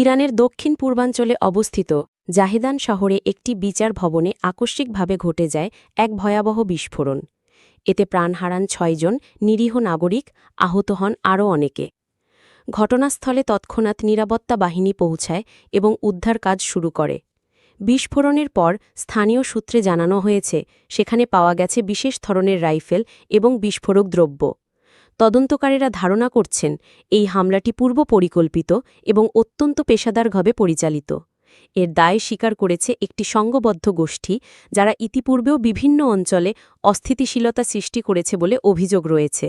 ইরানের দক্ষিণ পূর্বাঞ্চলে অবস্থিত জাহেদান শহরে একটি বিচার ভবনে আকস্মিকভাবে ঘটে যায় এক ভয়াবহ বিস্ফোরণ। এতে প্রাণ হারান ৬ জন নিরীহ নাগরিক, আহত হন আরও অনেকে। ঘটনাস্থলে তৎক্ষণাৎ নিরাপত্তা বাহিনী পৌঁছায় এবং উদ্ধার কাজ শুরু করে। বিস্ফোরণের পর স্থানীয় সূত্রে জানানো হয়েছে সেখানে পাওয়া গেছে বিশেষ ধরনের রাইফেল এবং বিস্ফোরক দ্রব্য। তদন্তকারীরা ধারণা করছেন এই হামলাটি পূর্ব পরিকল্পিত এবং অত্যন্ত পেশাদারভাবে পরিচালিত। এর দায় স্বীকার করেছে একটি সংঘবদ্ধ গোষ্ঠী, যারা ইতিপূর্বেও বিভিন্ন অঞ্চলে অস্থিতিশীলতা সৃষ্টি করেছে বলে অভিযোগ রয়েছে।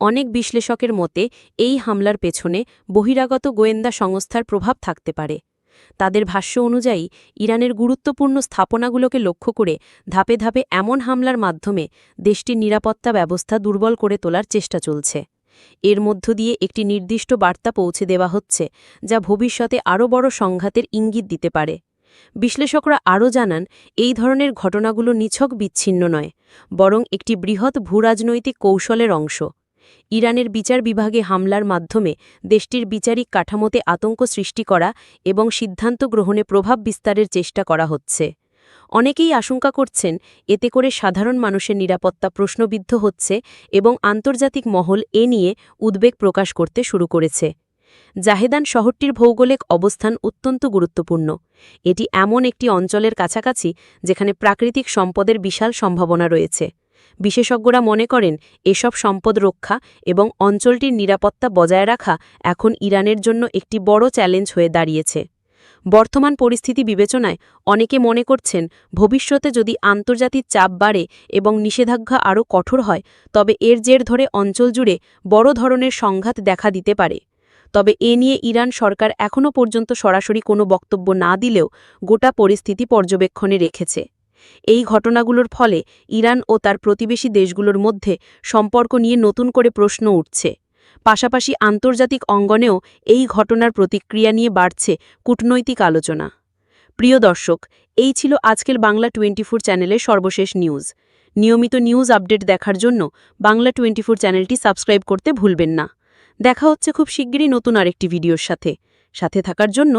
অনেক বিশ্লেষকের মতে এই হামলার পেছনে বহিরাগত গোয়েন্দা সংস্থার প্রভাব থাকতে পারে। তাদের ভাষ্য অনুযায়ী ইরানের গুরুত্বপূর্ণ স্থাপনাগুলোকে লক্ষ্য করে ধাপে ধাপে এমন হামলার মাধ্যমে দেশটির নিরাপত্তা ব্যবস্থা দুর্বল করে তোলার চেষ্টা চলছে। এর মধ্য দিয়ে একটি নির্দিষ্ট বার্তা পৌঁছে দেওয়া হচ্ছে, যা ভবিষ্যতে আরও বড় সংঘাতের ইঙ্গিত দিতে পারে। বিশ্লেষকরা আরও জানান, এই ধরনের ঘটনাগুলো নিছক বিচ্ছিন্ন নয়, বরং একটি বৃহৎ ভূরাজনৈতিক কৌশলের অংশ। ইরানের বিচার বিভাগে হামলার মাধ্যমে দেশটির বিচারিক কাঠামোতে আতঙ্ক সৃষ্টি করা এবং সিদ্ধান্ত গ্রহণে প্রভাব বিস্তারের চেষ্টা করা হচ্ছে। অনেকেই আশঙ্কা করছেন এতে করে সাধারণ মানুষের নিরাপত্তা প্রশ্নবিদ্ধ হচ্ছে এবং আন্তর্জাতিক মহল এ নিয়ে উদ্বেগ প্রকাশ করতে শুরু করেছে। জাহেদান শহরটির ভৌগোলিক অবস্থান অত্যন্ত গুরুত্বপূর্ণ। এটি এমন একটি অঞ্চলের কাছাকাছি যেখানে প্রাকৃতিক সম্পদের বিশাল সম্ভাবনা রয়েছে। বিশেষজ্ঞরা মনে করেন এসব সম্পদ রক্ষা এবং অঞ্চলটির নিরাপত্তা বজায় রাখা এখন ইরানের জন্য একটি বড় চ্যালেঞ্জ হয়ে দাঁড়িয়েছে। বর্তমান পরিস্থিতি বিবেচনায় অনেকে মনে করছেন ভবিষ্যতে যদি আন্তর্জাতিক চাপ বাড়ে এবং নিষেধাজ্ঞা আরও কঠোর হয়, তবে এর জের ধরে অঞ্চল জুড়ে বড় ধরনের সংঘাত দেখা দিতে পারে। তবে এ নিয়ে ইরান সরকার এখনও পর্যন্ত সরাসরি কোনো বক্তব্য না দিলেও গোটা পরিস্থিতি পর্যবেক্ষণে রেখেছে। এই ঘটনাগুলোর ফলে ইরান ও তার প্রতিবেশী দেশগুলোর মধ্যে সম্পর্ক নিয়ে নতুন করে প্রশ্ন উঠছে। পাশাপাশি আন্তর্জাতিক অঙ্গনেও এই ঘটনার প্রতিক্রিয়া নিয়ে বাড়ছে কূটনৈতিক আলোচনা। প্রিয় দর্শক, এই ছিল আজকের বাংলা 24 চ্যানেলের সর্বশেষ নিউজ। নিয়মিত নিউজ আপডেট দেখার জন্য বাংলা 24 চ্যানেলটি সাবস্ক্রাইব করতে ভুলবেন না। দেখা হচ্ছে খুব শিগগিরই নতুন আরেকটি ভিডিওর সাথে থাকার জন্য